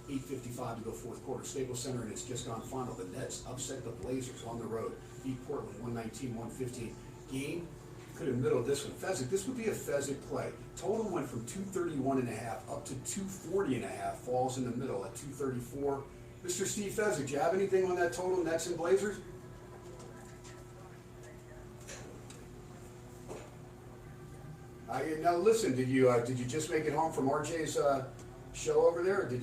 8:55 to go fourth quarter. Staples Center, and it's just gone final. The Nets upset the Blazers on the road. Beat Portland 119-115. Game could have middled this one. Fezzik, this would be a Fezzik play. Total went from 231.5 up to 240.5. Falls in the middle at 234. Mr. Steve Fezzik, do you have anything on that total, Nets and Blazers? Now listen, did you just make it home from RJ's show over there, or did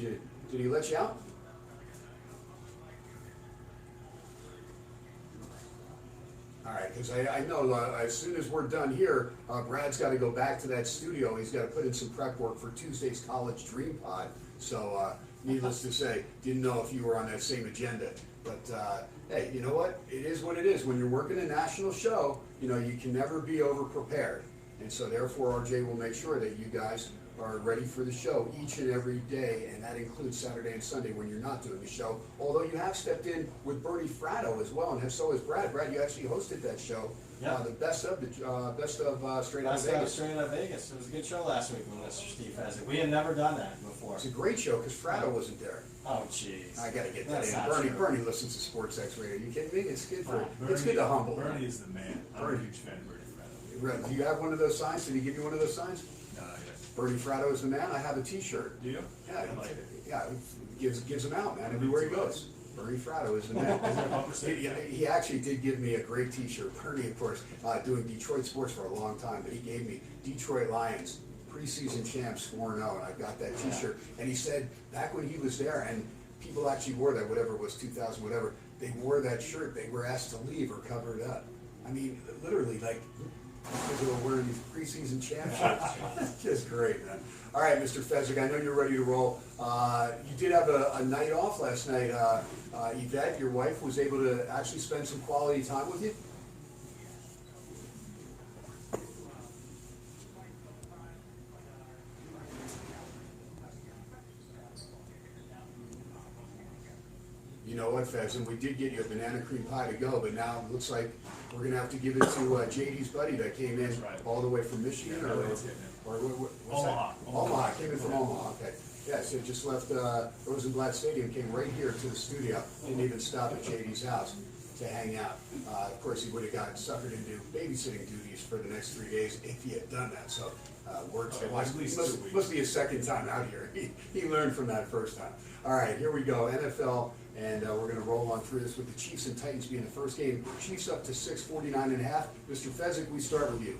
he let you out? All right, because I know as soon as we're done here, Brad's got to go back to that studio. He's got to put in some prep work for Tuesday's College Dream Pod. So, needless to say, didn't know if you were on that same agenda. But hey, you know what? It is what it is. When you're working a national show, you know you can never be over prepared. And so therefore, RJ will make sure that you guys are ready for the show each and every day, and that includes Saturday and Sunday when you're not doing the show. Although you have stepped in with Bernie Fratto as well, and so has Brad. Brad, you actually hosted that show. Yeah. The best of Straight Out of Vegas. Straight Out of Vegas. It was a good show last week with Mr. Steve Fezzik. We had never done that before. It's a great show because Fratto wasn't there. Oh, jeez. I got to get that in. Bernie listens to Sports X Radio. You kidding me? It's good it's good to humble. Bernie is the man. I'm a huge fan of Bernie Fratto. Do you have one of those signs? Did he give you one of those signs? No, yes. Bernie Fratto is the man. I have a T-shirt. Do you? Yeah, I like it. Yeah, he gives them out, man, everywhere he goes. Bernie Fratto is the man. He actually did give me a great T-shirt. Bernie, of course, doing Detroit sports for a long time, but he gave me Detroit Lions preseason champs 4-0, and I got that T-shirt. And he said back when he was there, and people actually wore that, whatever it was, 2000, whatever, they wore that shirt. They were asked to leave or cover it up. I mean, literally, like, because they were wearing these preseason champ shirts. Just great, man. All right, Mr. Fezzik, I know you're ready to roll. You did have a night off last night. Yvette, your wife, was able to actually spend some quality time with you? You know what, Fezzik, we did get you a banana cream pie to go, but now it looks like we're going to have to give it to JD's buddy that came in all the way from Michigan. Or Omaha. Omaha. Came in from Omaha, okay. Yeah, so just left Rosenblatt Stadium, came right here to the studio, didn't even stop at JD's house to hang out. Of course, he would have gotten suckered into babysitting duties for the next 3 days if he had done that. So, works. Must be his second time out here. He learned from that first time. All right, here we go. NFL, and we're going to roll on through this with the Chiefs and Titans being the first game. Chiefs up to 649.5. Mr. Fezzik, we start with you.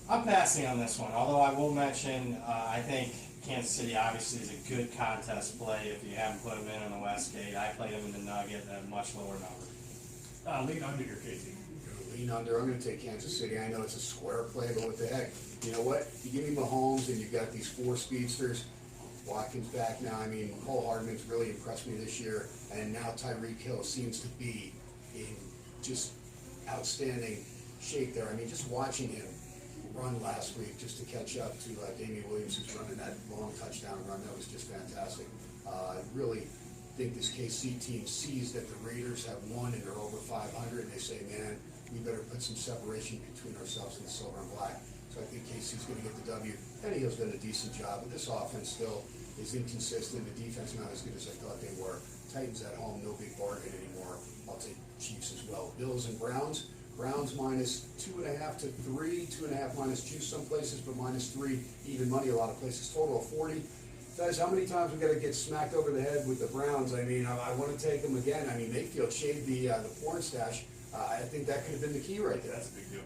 I'm passing on this one, although I will mention I think Kansas City obviously is a good contest play if you haven't put them in on the Westgate. I played them in the Nugget at a much lower number. Lean under your KT. Lean under. I'm going to take Kansas City. I know it's a square play, but what the heck? You know what? You give me Mahomes, and you've got these 4 speedsters. Watkins back now. I mean, Cole Hardman's really impressed me this year, and now Tyreek Hill seems to be in just outstanding shape there. I mean, just watching him run last week just to catch up to Damian Williams, who's running that long touchdown run. That was just fantastic. I really think this KC team sees that the Raiders have won and they're over 500, and they say, man, we better put some separation between ourselves and the silver and black. So I think KC's going to get the W. Tannehill's done a decent job, but this offense still is inconsistent. The defense not as good as I thought they were. Titans at home, no big bargain anymore. I'll take Chiefs as well. Bills and Browns. Browns minus 2.5 to 3, 2.5 minus juice some places, but minus 3 even money a lot of places. Total of 40. Guys, how many times we got to get smacked over the head with the Browns? I mean, I want to take them again. I mean, Mayfield shaved the porn stash. I think that could have been the key right there. That's a big deal.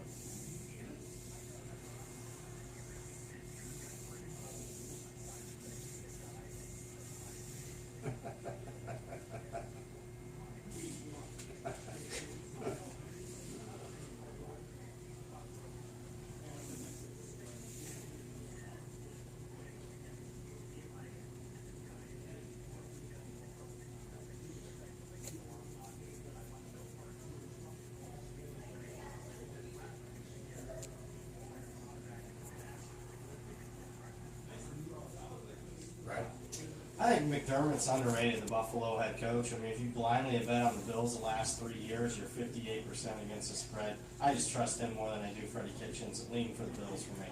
I think McDermott's underrated, the Buffalo head coach. I mean, if you blindly bet on the Bills the last 3 years, you're 58% against the spread. I just trust him more than I do Freddie Kitchens. Leaning for the Bills for me.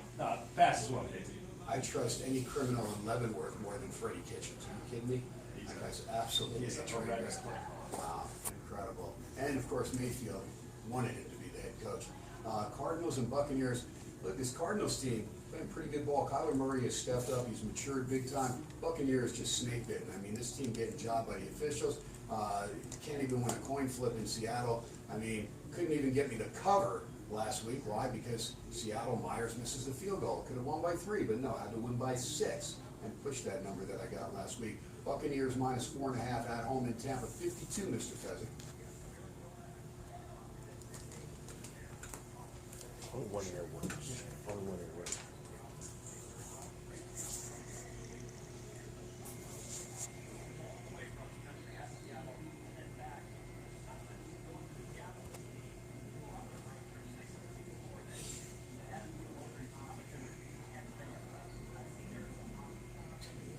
Pass as well, KT. I trust any criminal in Leavenworth more than Freddie Kitchens. Are you kidding me? That guy's absolutely He's a a train wreck. horrendous player. Wow, incredible. And of course, Mayfield wanted him to be the head coach. Cardinals and Buccaneers. Look, this Cardinals team playing pretty good ball. Kyler Murray has stepped up. He's matured big time. Buccaneers just snake bitten. I mean, this team getting jobbed by the officials. Can't even win a coin flip in Seattle. I mean, couldn't even get me to cover last week. Why? Because Seattle, Myers misses the field goal. Could have won by 3, but no, had to win by 6 and push that number that I got last week. Buccaneers minus 4.5 at home in Tampa. 52, Mr. Fezzik. Only 1 year wins. Only 1 year wins.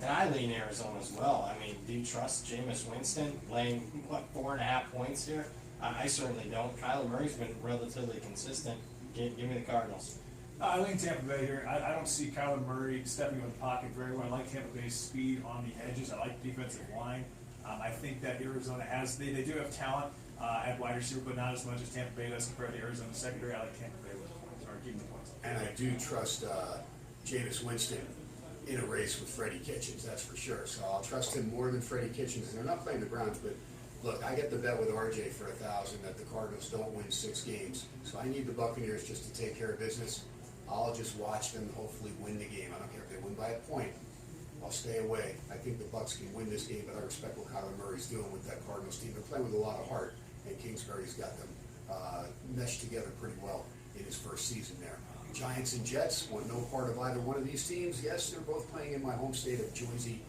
And I lean Arizona as well. I mean, do you trust Jameis Winston laying, 4.5 points here? I certainly don't. Kyler Murray's been relatively consistent. Give me the Cardinals. I lean Tampa Bay here. I don't see Kyler Murray stepping in the pocket very well. I like Tampa Bay's speed on the edges. I like the defensive line. I think that Arizona has, they do have talent at wide receiver, but not as much as Tampa Bay does compared to Arizona secondary. I like Tampa Bay with the points, or keeping the points. And I do trust Jameis Winston in a race with Freddie Kitchens, that's for sure. So I'll trust him more than Freddie Kitchens. They're not playing the Browns, but look, I get the bet with RJ for 1,000 that the Cardinals don't win 6 games. So I need the Buccaneers just to take care of business. I'll just watch them hopefully win the game. I don't care if they win by a point. I'll stay away. I think the Bucs can win this game, but I respect what Kyler Murray's doing with that Cardinals team. They're playing with a lot of heart, and Kingsbury's got them meshed together pretty well in his first season there. Giants and Jets want no part of either one of these teams. Yes, they're both playing in my home state of Jersey.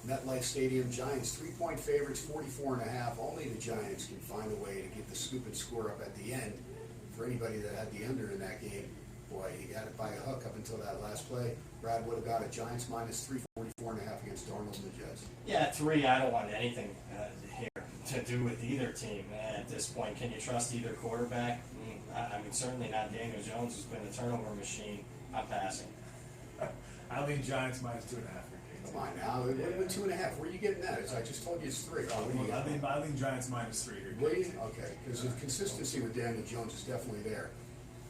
MetLife Stadium. Giants 3-point favorites, 44.5. Only the Giants can find a way to get the stupid score up at the end. For anybody that had the under in that game, boy, you got it by a hook up until that last play. Brad would have got it. Giants minus 344.5 against Darnold and the Jets. Yeah, 3, I don't want anything here to do with either team at this point. Can you trust either quarterback? I mean, certainly not Daniel Jones, who's been a turnover machine. I'm passing. I lean Giants minus 2.5. Come on now, what 2.5? Where are you getting that? I just told you it's 3. Oh, what do you got? I lean Giants minus 3 here. Will you? Okay, because the consistency with Daniel Jones is definitely there.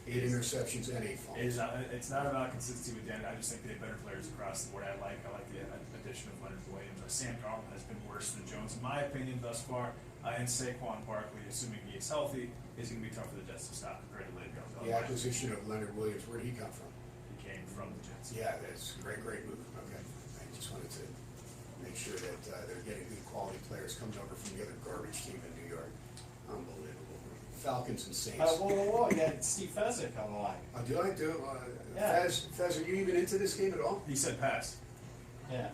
8 interceptions and 8 fumbles. It's not about consistency with Daniel. I just think they have better players across the board. I like the addition of Leonard Williams. Sam Darnold has been worse than Jones, in my opinion, thus far. And Saquon Barkley, assuming he is healthy, is going to be tough for the Jets to stop compared to later. The acquisition of Leonard Williams, where did he come from? He came from the Jets. Yeah, that's a great move. Okay, I just wanted to make sure that they're getting good quality players coming over from the other garbage team in New York. Unbelievable. Falcons and Saints. Whoa, you got Steve Fezzik on the line. Do I do? Yeah. Fez, are you even into this game at all? He said pass. Yeah.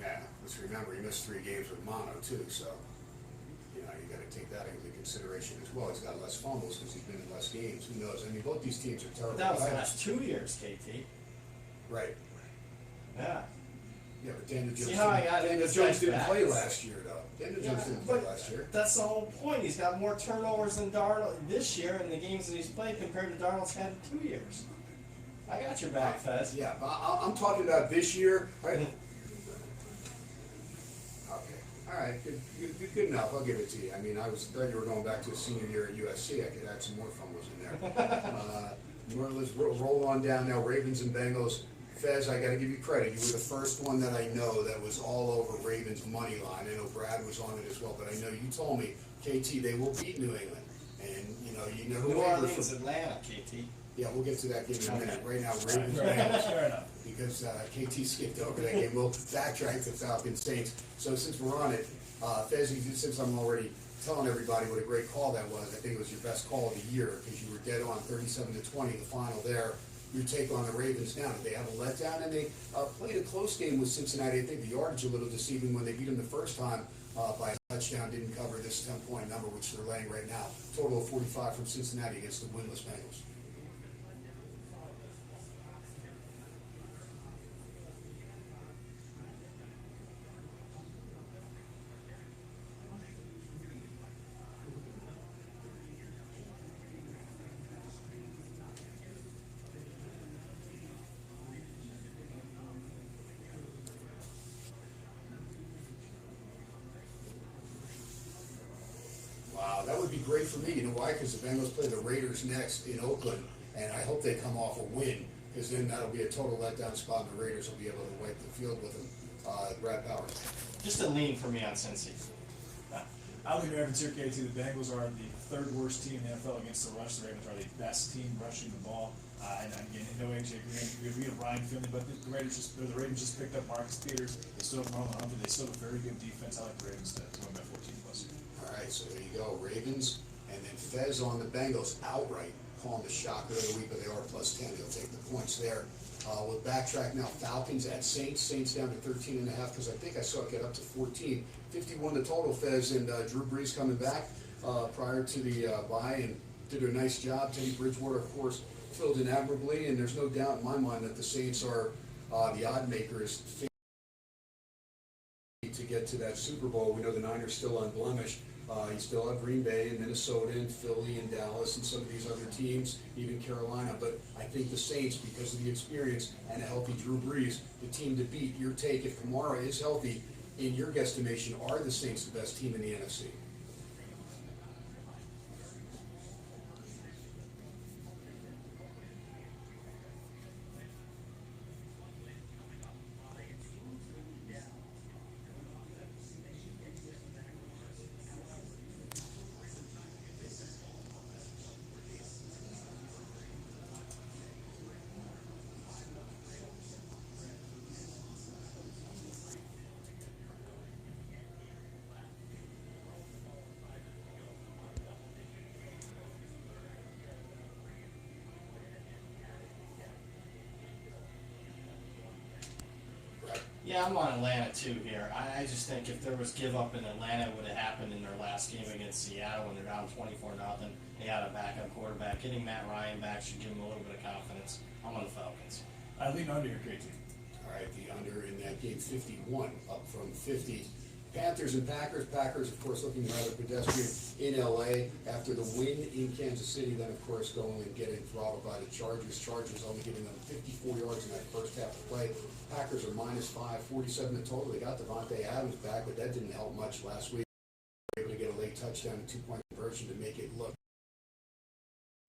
Yeah, let's remember he missed 3 games with mono too, so you got to take that into consideration as well. He's got less fumbles because he's been in less games. Who knows? I mean, both these teams are terrible. But that was the last 2 years, KT. Right. Yeah. Yeah, but Daniel Jones, See how I got Daniel this Jones guy's didn't back? play last year, though. Daniel Jones didn't play but last year. that's the whole point. He's got more turnovers than Darnold this year in the games that he's played compared to Darnold's had in 2 years. I got your back, Fez. Yeah, but I'm talking about this year. Right? Okay, all right, good enough. I'll give it to you. I mean, I thought you were going back to a senior year at USC. I could add some more fumbles in there. Let's roll on down now. Ravens and Bengals. Fez, I got to give you credit. You were the first one that I know that was all over Ravens money line. I know Brad was on it as well, but I know you told me, KT, they will beat New England. And, you know, you never New waver Orleans, from. Atlanta, KT. Yeah, we'll get to that game in a minute. Okay. Right now, Fair Ravens, enough, fair enough. because KT skipped over that game. We'll backtrack to Falcons Saints. So since we're on it, Fezzik, since I'm already telling everybody what a great call that was, I think it was your best call of the year because you were dead on 37-20, the final there. Your take on the Ravens now. Did they have a letdown? And they played a close game with Cincinnati. I think the yardage a little deceiving when they beat them the first time by a touchdown. Didn't cover this 10-point number, which they're laying right now. Total of 45 from Cincinnati against the winless Bengals. Wow, that would be great for me. You know why? Because the Bengals play the Raiders next in Oakland, and I hope they come off a win, because then that'll be a total letdown spot, and the Raiders will be able to wipe the field with them. Brad Powers. Just a lean for me on Cincy. I'll leave Ravens here, KT. The Bengals are the third worst team in the NFL against the rush. The Ravens are the best team rushing the ball. And again, no AJ Green. We have Ryan Finley, but the Ravens just picked up Marcus Peters. They still have Marlon Humphrey. They still have a very good defense. I like the Ravens to win by 14 plus. All right, so there you go, Ravens, and then Fez on the Bengals outright, calling the shocker of the week, but they are plus 10. He'll take the points there. We'll backtrack now. Falcons at Saints. Saints down to 13.5 because I think I saw it get up to 14. 51 the total, Fez, and Drew Brees coming back prior to the bye and did a nice job. Teddy Bridgewater, of course, filled in admirably, and there's no doubt in my mind that the Saints are the odd makers to get to that Super Bowl. We know the Niners still unblemished. You still have Green Bay and Minnesota and Philly and Dallas and some of these other teams, even Carolina. But I think the Saints, because of the experience and a healthy Drew Brees, the team to beat. Your take, if Kamara is healthy, in your guesstimation, are the Saints the best team in the NFC? Yeah, I'm on Atlanta too here. I just think if there was give up in Atlanta, it would have happened in their last game against Seattle when they're down 24-0. They had a backup quarterback. Getting Matt Ryan back should give them a little bit of confidence. I'm on the Falcons. I lean under your KT. All right, the under in that game, 51, up from 50. Panthers and Packers. Packers, of course, looking rather pedestrian in L.A. after the win in Kansas City, then, of course, going and getting throttled by the Chargers. Chargers only giving them 54 yards in that first half of play. Packers are -5, 47 in total. They got Devontae Adams back, but that didn't help much last week. They were able to get a late touchdown and two-point conversion to make it look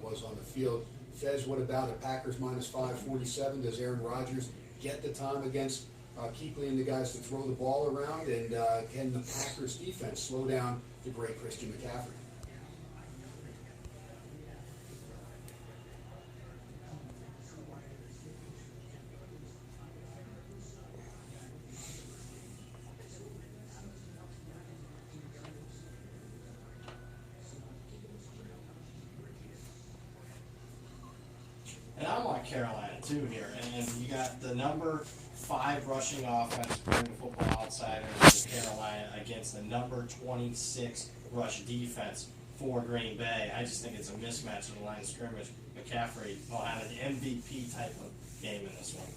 was on the field. Fez, what about it? Packers -5, 47. Does Aaron Rodgers get the time against Kuechly and the guys to throw the ball around? And can the Packers defense slow down the great Christian McCaffrey? And I'm on Carolina too here. And you got the number 5 rushing offense for the Football Outsiders in Carolina against the number 26 rush defense for Green Bay. I just think it's a mismatch in the line of scrimmage. McCaffrey will have an MVP type of game in this one.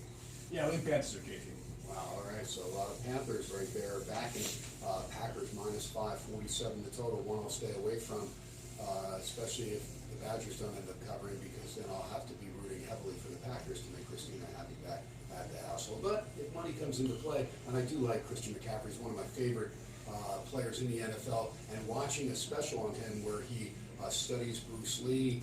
Yeah, I lean Panthers or KT. Wow, all right, so a lot of Panthers right there backing Packers -5, 47 the total. One I'll stay away from, especially if the Badgers don't end up covering, because then I'll have to be rooting heavily for the Packers to make Christina happy back at the household. But if money comes into play, and I do like Christian McCaffrey, he's one of my favorite players in the NFL, and watching a special on him where he studies Bruce Lee,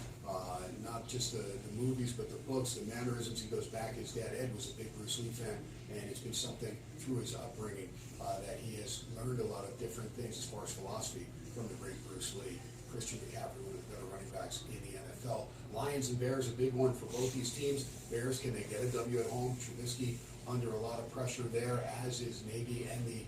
not just the movies, but the books, the mannerisms. He goes back. His dad, Ed, was a big Bruce Lee fan, and it's been something through his upbringing that he has learned a lot of different things as far as philosophy from the great Bruce Lee. Christian McCaffrey, one of the better running backs in the NFL. Lions and Bears, a big one for both these teams. Bears, can they get a W at home? Trubisky under a lot of pressure there, as is Nagy and the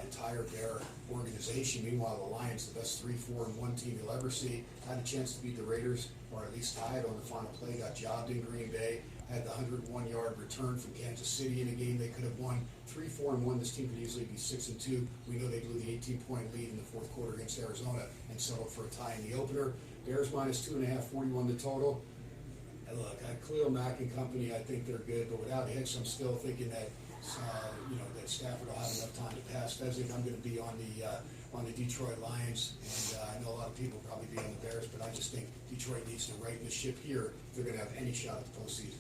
entire Bear organization. Meanwhile, the Lions, the best 3-4-1 team you'll ever see, had a chance to beat the Raiders, or at least tie it on the final play, got jobbed in Green Bay, had the 101-yard return from Kansas City in a game they could have won. 3-4-1, this team could easily be 6-2. We know they blew the 18-point lead in the fourth quarter against Arizona and settled for a tie in the opener. Bears -2.5, 41 the total. And look, Khalil Mack and company, I think they're good, but without Hicks, I'm still thinking that that Stafford will have enough time to pass. Fezzik, I'm going to be on the Detroit Lions, and I know a lot of people will probably be on the Bears, but I just think Detroit needs to right the ship here if they're going to have any shot at the postseason.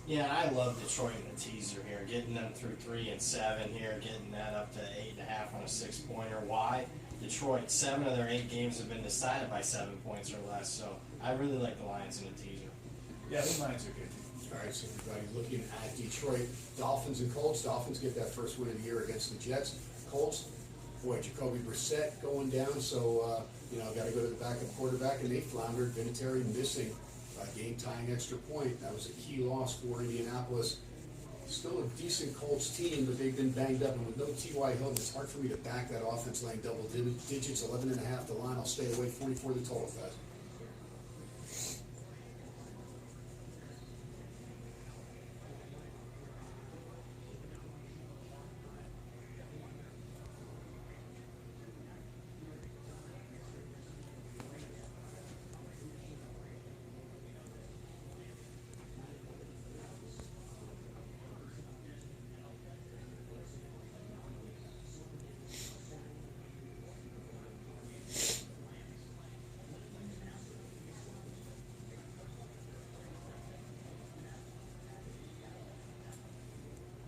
Yeah, I love Detroit in the teaser here, getting them through 3-7 here, getting that up to 8.5 on a 6-pointer. Why? Detroit, 7 of their 8 games have been decided by 7 points or less, so I really like the Lions in the teaser. Yeah, the Lions are good. All right, so everybody looking at Detroit, Dolphins and Colts. Dolphins get that first win of the year against the Jets. Colts, boy, Jacoby Brissett going down, so got to go to the backup quarterback, and they floundered. Vinatieri missing a game-tying extra point. That was a key loss for Indianapolis. Still a decent Colts team, but they've been banged up, and with no T.Y. Hilton, it's hard for me to back that offense laying double digits, 11.5 the line. I'll stay away, 44 the total, guys.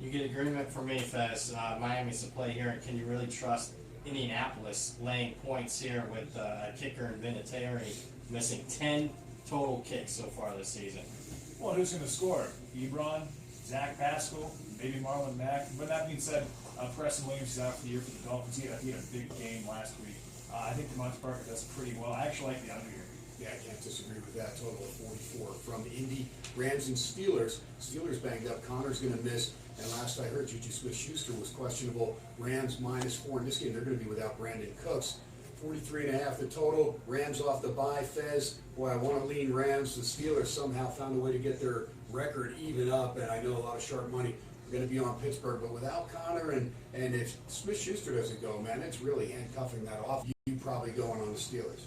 You get agreement from me, Fez. Miami's the play here, and can you really trust Indianapolis laying points here with a kicker in Vinatieri missing 10 total kicks so far this season? Well, who's going to score? Ebron, Zach Pascal, maybe Marlon Mack. But that being said, Preston Williams is out for the year for the Dolphins. He had a big game last week. I think DeMonte Parker does pretty well. I actually like the under here. Yeah, I can't disagree with that. Total of 44 from Indy. Rams and Steelers. Steelers banged up. Connor's going to miss. And last I heard, Juju Smith-Schuster was questionable. Rams -4 in this game. They're going to be without Brandon Cooks. 43.5 the total. Rams off the bye. Fez, boy, I want to lean Rams. The Steelers somehow found a way to get their record even up, and I know a lot of sharp money are going to be on Pittsburgh. But without Connor, and if Smith-Schuster doesn't go, man, it's really handcuffing that off. You probably going on the Steelers.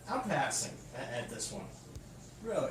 I'm passing at this one. Really?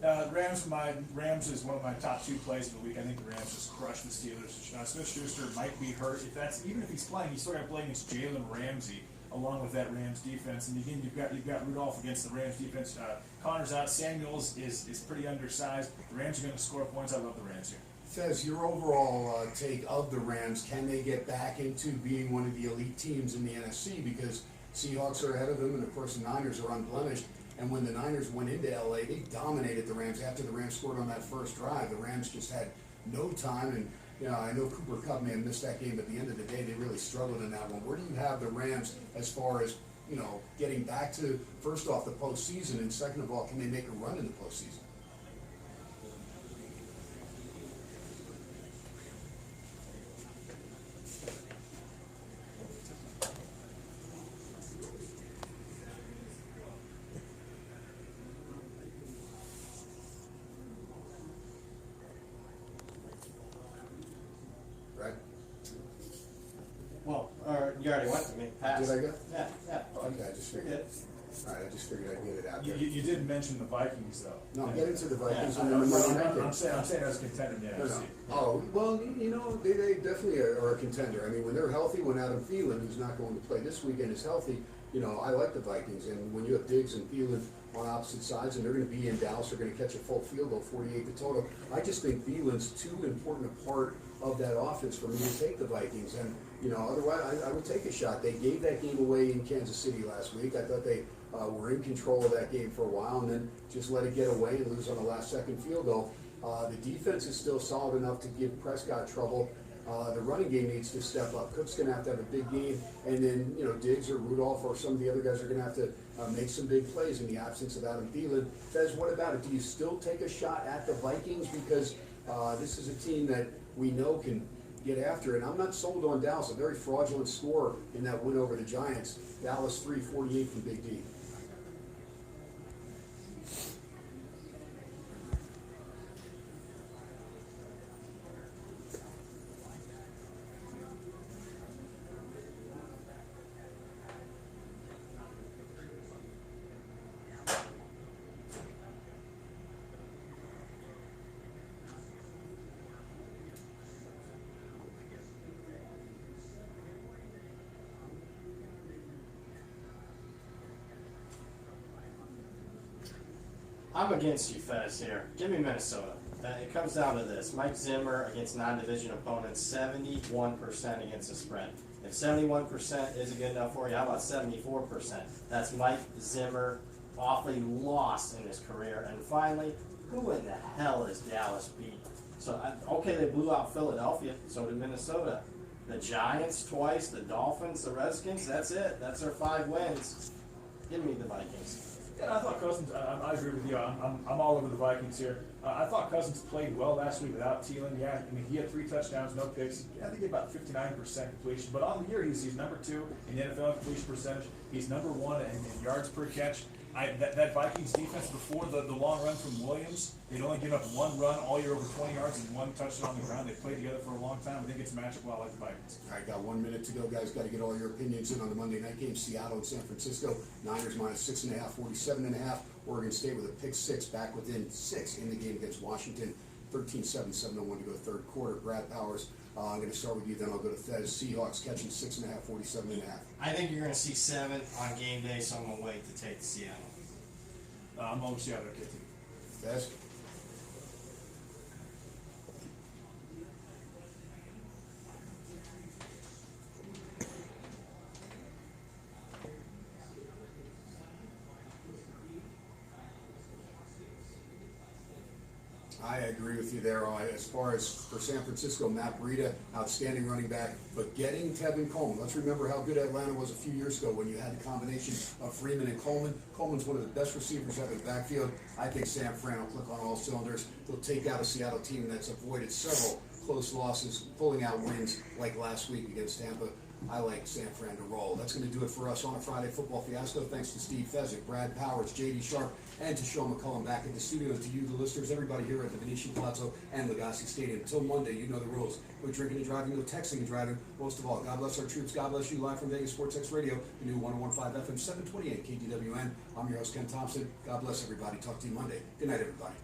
Rams is one of my top 2 plays of the week. I think the Rams just crushed the Steelers. Smith-Schuster might be hurt. Even if he's playing, he's still got to play against Jalen Ramsey along with that Rams defense. And again, you've got Rudolph against the Rams defense. Connor's out. Samuels is pretty undersized. The Rams are going to score points. I love the Rams here. Fez, your overall take of the Rams, can they get back into being one of the elite teams in the NFC? Because Seahawks are ahead of them, and of course the Niners are unblemished. And when the Niners went into LA, they dominated the Rams. After the Rams scored on that first drive, the Rams just had no time. And I know Cooper Kupp may have missed that game, but at the end of the day, they really struggled in that one. Where do you have the Rams as far as getting back to, first off, the postseason, and second of all, can they make a run in the postseason? You already went to me, pass. Did I go? Yeah, yeah. Okay, I just You're figured. good. All right, I just figured I'd get it out You, there. you did mention the Vikings, though. No, get into the Vikings Yeah, and then the Monday night game. I'm saying as a contender in the No, NFC. no. Oh, well, you know, they definitely are a contender. I mean, when they're healthy, when Adam Thielen, who's not going to play this weekend, is healthy, you know, I like the Vikings. And when you have Diggs and Thielen on opposite sides, and they're going to be in Dallas, they're going to catch a full field goal, 48 to total. I just think Thielen's too important a part of that offense for me to take the Vikings. And, you know, otherwise, I would take a shot. They gave that game away in Kansas City last week. I thought they were in control of that game for a while and then just let it get away and lose on the last second field goal. The defense is still solid enough to give Prescott trouble. The running game needs to step up. Cook's going to have a big game, and then, you know, Diggs or Rudolph or some of the other guys are going to have to make some big plays in the absence of Adam Thielen. Fez, what about it? Do you still take a shot at the Vikings? Because this is a team that we know can get after it. And I'm not sold on Dallas, a very fraudulent score in that win over the Giants. Dallas 3-48 from Big D. I'm against you, Fez, here. Give me Minnesota. It comes down to this. Mike Zimmer against non-division opponents, 71% against the spread. If 71% isn't good enough for you, how about 74%? That's Mike Zimmer, awfully lost in his career. And finally, who in the hell is Dallas beat? So, okay, they blew out Philadelphia, so did Minnesota. The Giants twice, the Dolphins, the Redskins, that's it. That's their 5 wins. Give me the Vikings. Yeah, I thought Cousins. I agree with you. I'm all over the Vikings here. I thought Cousins played well last week without Thielen. Yeah, I mean he had 3 touchdowns, no picks. I think about 59% completion. But on the year, he's number 2 in the NFL completion percentage. He's number 1 in yards per catch. That Vikings defense before the long run from Williams, they'd only give up 1 run all year over 20 yards and 1 touchdown on the ground. They played together for a long time. I think it's a matchup well like the Vikings. All right, got 1 minute to go, guys. Got to get all your opinions in on the Monday night game. Seattle and San Francisco. Niners minus 6.5, 47.5. Oregon State with a pick 6, back within 6 in the game against Washington. 13-7, 7:01 to go third quarter. Brad Powers, I'm going to start with you, then I'll go to Fez. Seahawks catching 6.5, 47.5. I think you're going to see 7 on game day, so I'm going to wait to take Seattle. I'm going to Seattle at 15. Fez? I agree with you there. As far as for San Francisco, Matt Breida, outstanding running back, but getting Tevin Coleman. Let's remember how good Atlanta was a few years ago when you had the combination of Freeman and Coleman. Coleman's one of the best receivers ever in the backfield. I think San Fran will click on all cylinders. They'll take out a Seattle team that's avoided several close losses, pulling out wins like last week against Tampa. I like San Fran to roll. That's going to do it for us on a Friday Football Fiasco. Thanks to Steve Fezzik, Brad Powers, J.D. Sharp, and to Sean McCullum back in the studio. To you, the listeners, everybody here at the Venetian Palazzo and Legacy Stadium. Until Monday, you know the rules. No drinking and driving, no texting and driving. Most of all, God bless our troops. God bless you. Live from Vegas Sports X Radio, the new 101.5 FM 728 KDWN. I'm your host, Ken Thomson. God bless everybody. Talk to you Monday. Good night, everybody.